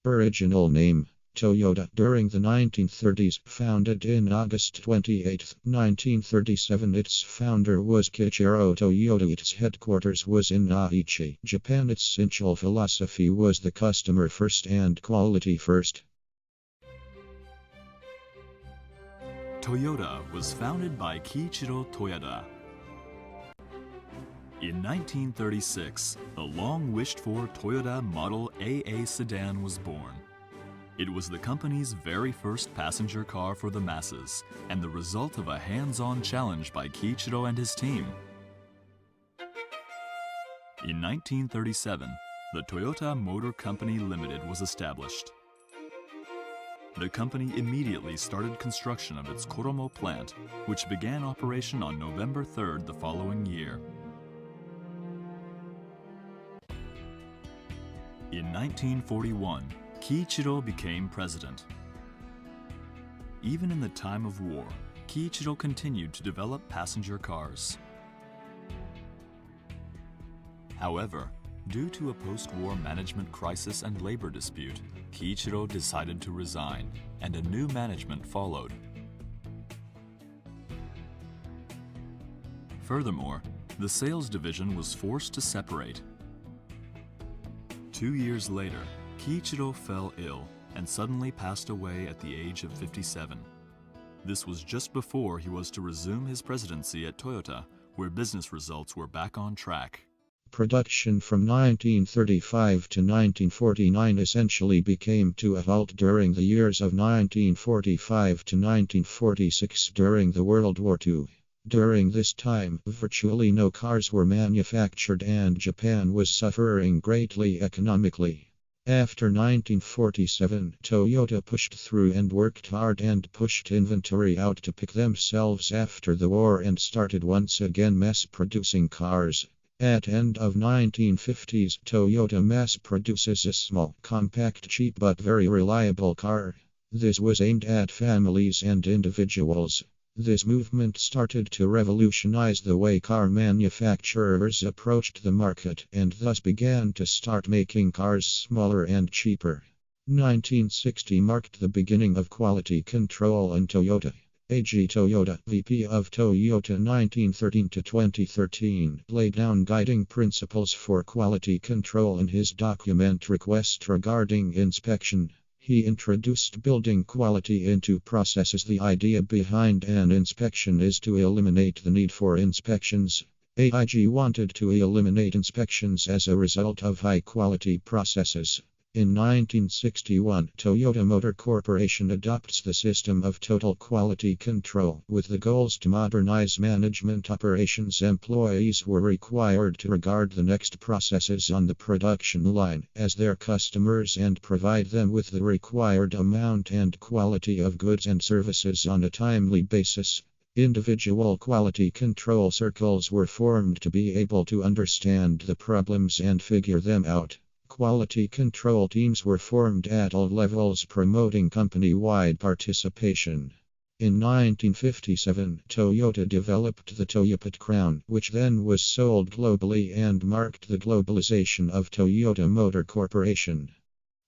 Original name Toyota. During the 1930s, founded in August 28, 1937, its founder was Kiichiro Toyoda. Its headquarters was in Aichi, Japan. Its essential philosophy was the customer first and quality first. Toyota was founded by Kiichiro Toyoda. In 1936, the long-wished-for Toyota Model AA sedan was born. It was the company's very first passenger car for the masses, and the result of a hands-on challenge by Kiichiro and his team. In 1937, the Toyota Motor Company Limited was established. The company immediately started construction of its Koromo plant, which began operation on November 3rd the following year. In 1941, Kiichiro became president. Even in the time of war, Kiichiro continued to develop passenger cars. However, due to a post-war management crisis and labor dispute, Kiichiro decided to resign, and a new management followed. Furthermore, the sales division was forced to separate. 2 years later, Kiichiro fell ill and suddenly passed away at the age of 57. This was just before he was to resume his presidency at Toyota, where business results were back on track. Production from 1935 to 1949 essentially became to a halt during the years of 1945 to 1946 during the World War II. During this time, virtually no cars were manufactured and Japan was suffering greatly economically. After 1947, Toyota pushed through and worked hard and pushed inventory out to pick themselves after the war and started once again mass-producing cars. At end of 1950s, Toyota mass produces a small, compact, cheap but very reliable car. This was aimed at families and individuals. This movement started to revolutionize the way car manufacturers approached the market and thus began to start making cars smaller and cheaper. 1960 marked the beginning of quality control in Toyota. A.G. Toyoda, VP of Toyota 1913 to 2013, laid down guiding principles for quality control in his document Request Regarding Inspection. He introduced building quality into processes. The idea behind an inspection is to eliminate the need for inspections. AIG wanted to eliminate inspections as a result of high-quality processes. In 1961, Toyota Motor Corporation adopts the system of total quality control with the goals to modernize management operations. Employees were required to regard the next processes on the production line as their customers and provide them with the required amount and quality of goods and services on a timely basis. Individual quality control circles were formed to be able to understand the problems and figure them out. Quality control teams were formed at all levels, promoting company-wide participation. In 1957, Toyota developed the Toyopet Crown, which then was sold globally and marked the globalization of Toyota Motor Corporation.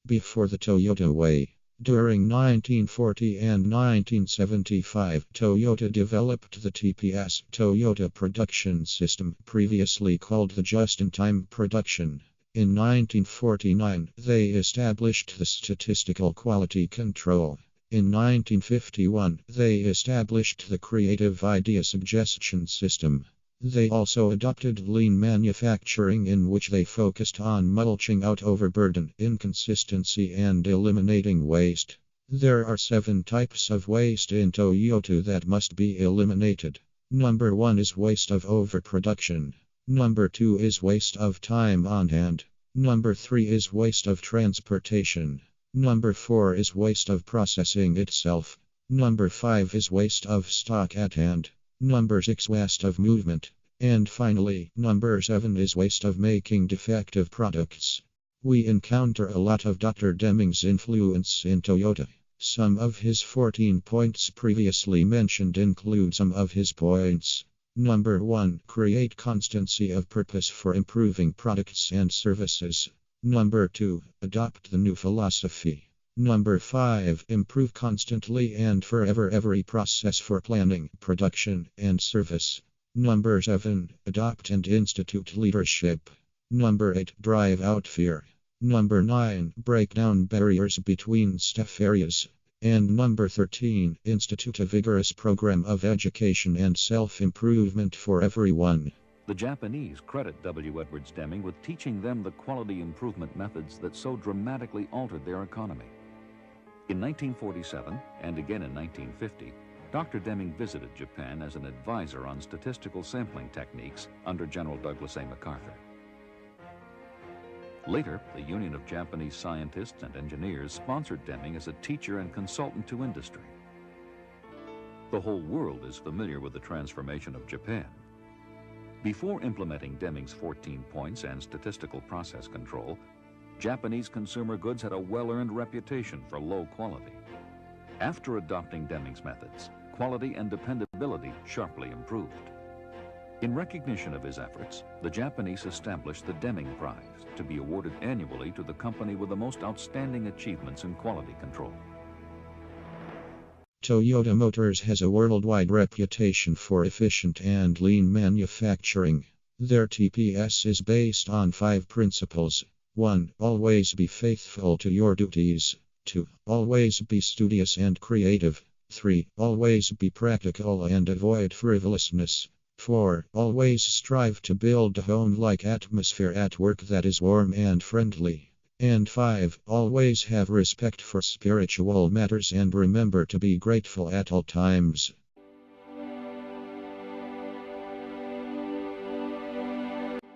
Before the Toyota Way. During 1940 and 1975, Toyota developed the TPS, Toyota Production System, previously called the Just-in-Time Production. In 1949, they established the Statistical Quality Control. In 1951, they established the Creative Idea Suggestion System. They also adopted lean manufacturing, in which they focused on mulching out overburden, inconsistency, and eliminating waste. There are 7 types of waste in Toyota that must be eliminated. Number 1 is waste of overproduction. Number 2 is waste of time on hand. Number 3 is waste of transportation. Number 4 is waste of processing itself. Number 5 is waste of stock at hand. Number 6 waste of movement. And finally, number 7 is waste of making defective products. We encounter a lot of Dr. Deming's influence in Toyota. Some of his 14 points previously mentioned include some of his points. Number 1. Create constancy of purpose for improving products and services. Number 2. Adopt the new philosophy. Number 5. Improve constantly and forever every process for planning, production, and service. Number 7. Adopt and institute leadership. Number 8. Drive out fear. Number 9. Break down barriers between staff areas. And number 13. Institute a vigorous program of education and self-improvement for everyone. The Japanese credit W. Edwards Deming with teaching them the quality improvement methods that so dramatically altered their economy. In 1947 and again in 1950, Dr. Deming visited Japan as an advisor on statistical sampling techniques under General Douglas A. MacArthur. Later, the Union of Japanese Scientists and Engineers sponsored Deming as a teacher and consultant to industry. The whole world is familiar with the transformation of Japan. Before implementing Deming's 14 points and statistical process control, Japanese consumer goods had a well-earned reputation for low quality. After adopting Deming's methods, quality and dependability sharply improved. In recognition of his efforts, the Japanese established the Deming Prize to be awarded annually to the company with the most outstanding achievements in quality control. Toyota Motors has a worldwide reputation for efficient and lean manufacturing. Their TPS is based on 5 principles. 1. Always be faithful to your duties. 2. Always be studious and creative. 3. Always be practical and avoid frivolousness. 4. Always strive to build a home-like atmosphere at work that is warm and friendly. And 5. Always have respect for spiritual matters and remember to be grateful at all times.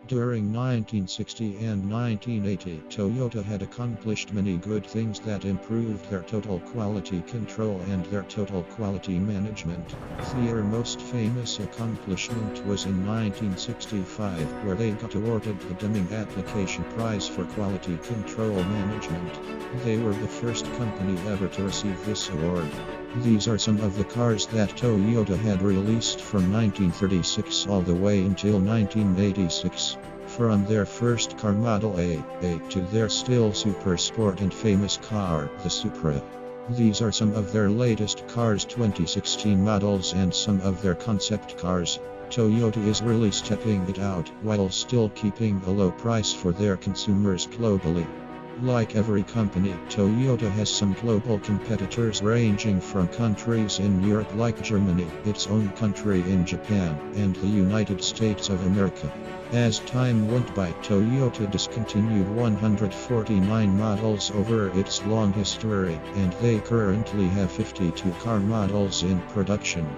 During 1960 and 1980, Toyota had accomplished many good things that improved their total quality control and their total quality management. Their most famous accomplishment was in 1965, where they got awarded the Deming Application Prize for Quality Control Management. They were the first company ever to receive this award. These are some of the cars that Toyota had released from 1936 all the way until 1986. From their first car model A to their still super sport and famous car, the Supra. These are some of their latest cars 2016 models and some of their concept cars. Toyota is really stepping it out while still keeping a low price for their consumers globally. Like every company, Toyota has some global competitors ranging from countries in Europe like Germany, its own country in Japan, and the United States of America. As time went by, Toyota discontinued 149 models over its long history, and they currently have 52 car models in production.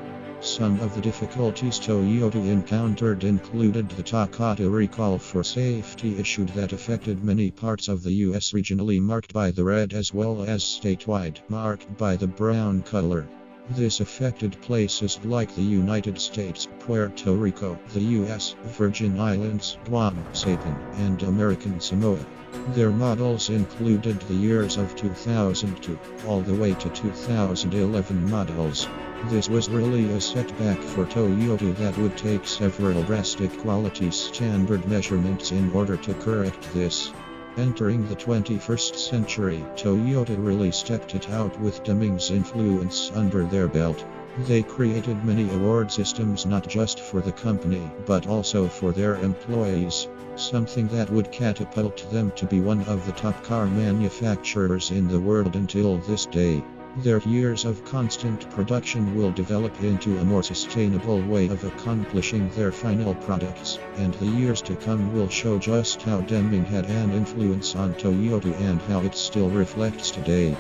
Some of the difficulties Toyota encountered included the Takata recall for safety issue that affected many parts of the US, regionally marked by the red as well as statewide marked by the brown color. This affected places like the United States, Puerto Rico, the US, Virgin Islands, Guam, Saipan, and American Samoa. Their models included the years of 2002 all the way to 2011 models. This was really a setback for Toyota that would take several drastic quality standard measurements in order to correct this. Entering the 21st century, Toyota really stepped it out with Deming's influence under their belt. They created many award systems not just for the company, but also for their employees, something that would catapult them to be one of the top car manufacturers in the world until this day. Their years of constant production will develop into a more sustainable way of accomplishing their final products, and the years to come will show just how Deming had an influence on Toyota and how it still reflects today.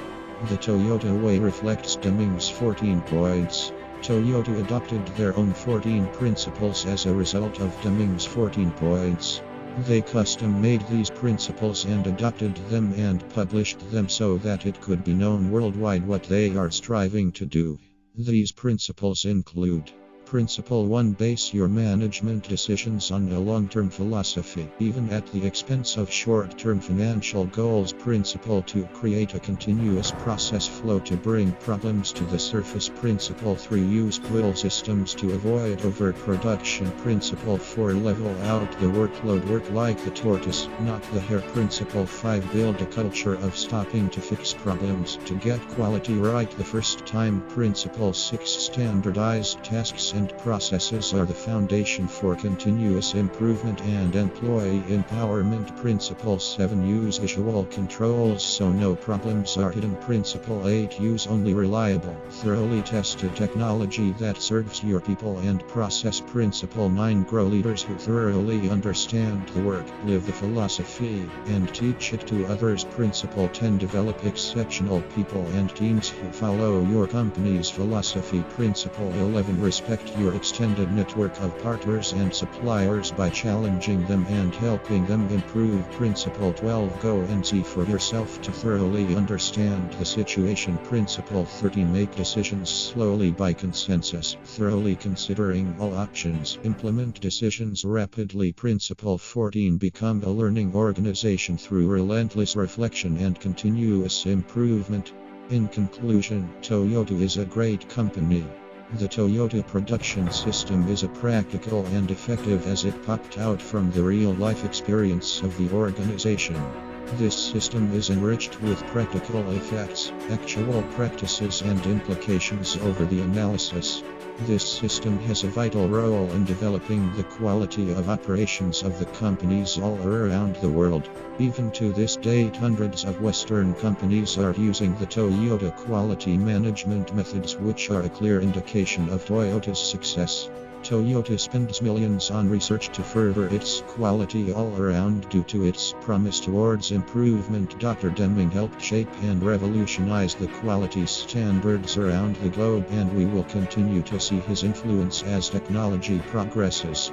The Toyota Way reflects Deming's 14 points. Toyota adopted their own 14 principles as a result of Deming's 14 points. They custom-made these principles and adopted them and published them so that it could be known worldwide what they are striving to do. These principles include Principle 1. Base your management decisions on a long-term philosophy, even at the expense of short-term financial goals. Principle 2. Create a continuous process flow to bring problems to the surface. Principle 3. Use pull systems to avoid overproduction. Principle 4. Level out the workload. Work like the tortoise, not the hare. Principle 5. Build a culture of stopping to fix problems to get quality right the first time. Principle 6. Standardized tasks and processes are the foundation for continuous improvement and employee empowerment. Principle 7. Use visual controls so no problems are hidden. Principle 8. Use only reliable, thoroughly tested technology that serves your people and process. Principle 9. Grow leaders who thoroughly understand the work, live the philosophy, and teach it to others. Principle 10. Develop exceptional people and teams who follow your company's philosophy. Principle 11. Respect your extended network of partners and suppliers by challenging them and helping them improve. Principle 12. Go and see for yourself to thoroughly understand the situation. Principle 13. Make decisions slowly by consensus, thoroughly considering all options. Implement decisions rapidly. Principle 14. Become a learning organization through relentless reflection and continuous improvement. In conclusion, Toyota is a great company. The Toyota production system is practical and effective as it popped out from the real-life experience of the organization. This system is enriched with practical effects, actual practices and implications over the analysis. This system has a vital role in developing the quality of operations of the companies all around the world. Even to this date, hundreds of Western companies are using the Toyota quality management methods, which are a clear indication of Toyota's success. Toyota spends millions on research to further its quality all around due to its promise towards improvement. Dr. Deming helped shape and revolutionize the quality standards around the globe, and we will continue to see his influence as technology progresses.